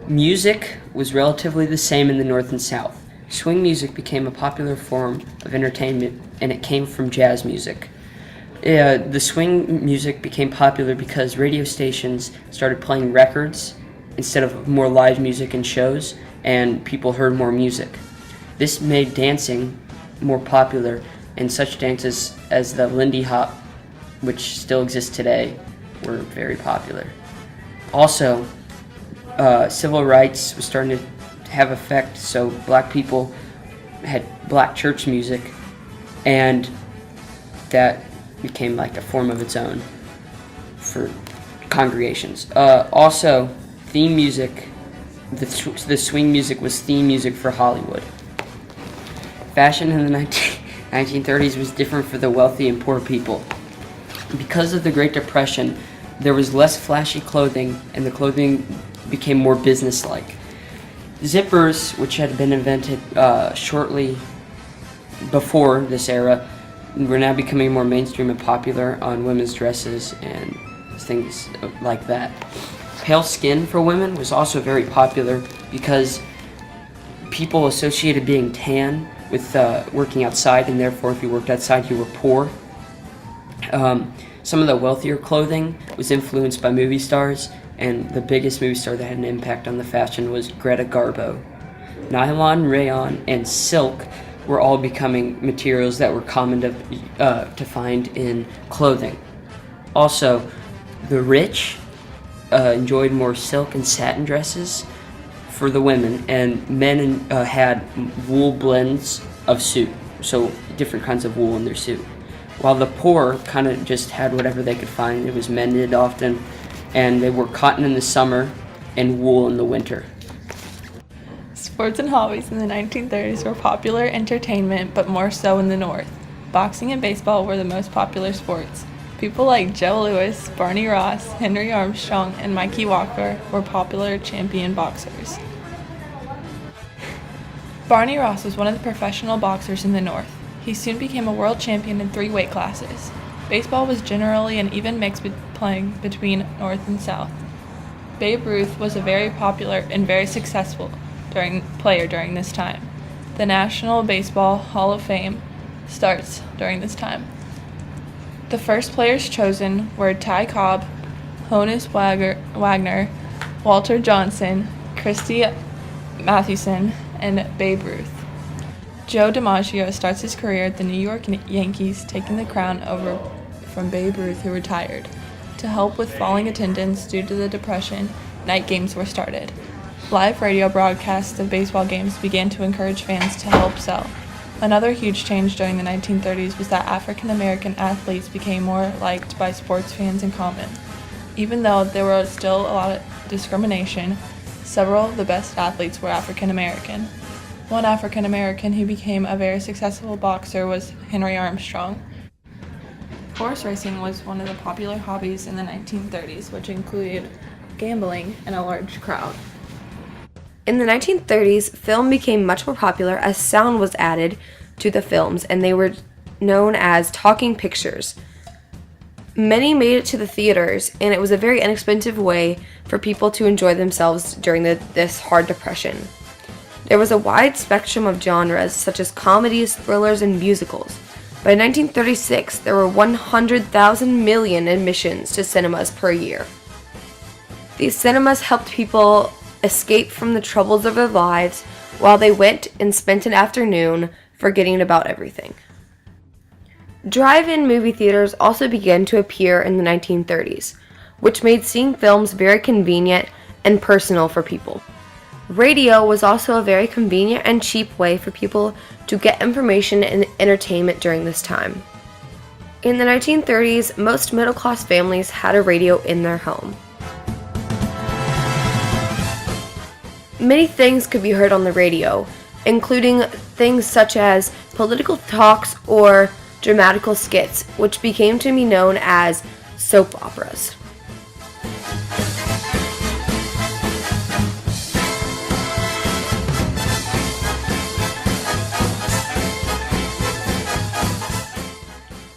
Music was relatively the same in the North and South. Swing music became a popular form of entertainment, and it came from jazz music. The swing music became popular because radio stations started playing records instead of more live music and shows, and people heard more music. This made dancing more popular, and such dances as the Lindy Hop, which still exists today, were very popular. Also, civil rights was starting to have effect, so black people had black church music, and that became like a form of its own for congregations. Also, theme music, the swing music was theme music for Hollywood. Fashion in the 1930s was different for the wealthy and poor people. Because of the Great Depression, there was less flashy clothing, and the clothing became more businesslike. Zippers, which had been invented shortly before this era, were now becoming more mainstream and popular on women's dresses and things like that. Pale skin for women was also very popular because people associated being tan with working outside, and therefore if you worked outside you were poor. Some of the wealthier clothing was influenced by movie stars, and the biggest movie star that had an impact on the fashion was Greta Garbo. Nylon, rayon, and silk were all becoming materials that were common to find in clothing. Also, the rich enjoyed more silk and satin dresses for the women, and men had wool blends of suit, so different kinds of wool in their suit. While the poor kind of just had whatever they could find. It was mended often, and they wore cotton in the summer and wool in the winter. Sports and hobbies in the 1930s were popular entertainment, but more so in the North. Boxing and baseball were the most popular sports. People like Joe Louis, Barney Ross, Henry Armstrong, and Mikey Walker were popular champion boxers. Barney Ross was one of the professional boxers in the North. He soon became a world champion in 3 weight classes. Baseball was generally an even mix playing between North and South. Babe Ruth was a very popular and very successful player during this time. The National Baseball Hall of Fame starts during this time. The first players chosen were Ty Cobb, Honus Wagner, Walter Johnson, Christy Mathewson, and Babe Ruth. Joe DiMaggio starts his career at the New York Yankees, taking the crown over from Babe Ruth, who retired. To help with falling attendance due to the Depression, night games were started. Live radio broadcasts of baseball games began to encourage fans to help sell. Another huge change during the 1930s was that African American athletes became more liked by sports fans in common. Even though there was still a lot of discrimination, several of the best athletes were African American. One African American who became a very successful boxer was Henry Armstrong. Horse racing was one of the popular hobbies in the 1930s, which included gambling and a large crowd. In the 1930s, film became much more popular as sound was added to the films, and they were known as talking pictures. Many made it to the theaters, and it was a very inexpensive way for people to enjoy themselves during this hard depression. There was a wide spectrum of genres, such as comedies, thrillers, and musicals. By 1936, there were 100,000 million admissions to cinemas per year. These cinemas helped people escape from the troubles of their lives while they went and spent an afternoon forgetting about everything. Drive-in movie theaters also began to appear in the 1930s, which made seeing films very convenient and personal for people. Radio was also a very convenient and cheap way for people to get information and entertainment during this time. In the 1930s, most middle-class families had a radio in their home. Many things could be heard on the radio, including things such as political talks or dramatical skits, which became to be known as soap operas.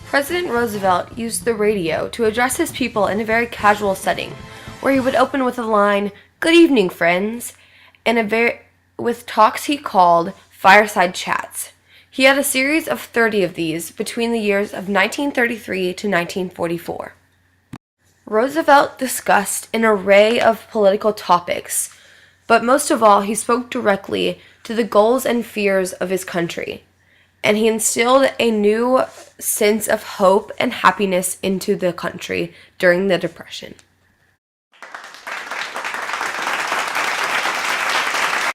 President Roosevelt used the radio to address his people in a very casual setting, where he would open with the line, "Good evening, friends," with talks he called fireside chats. He had a series of 30 of these between the years of 1933 to 1944. Roosevelt discussed an array of political topics, but most of all, he spoke directly to the goals and fears of his country, and he instilled a new sense of hope and happiness into the country during the Depression.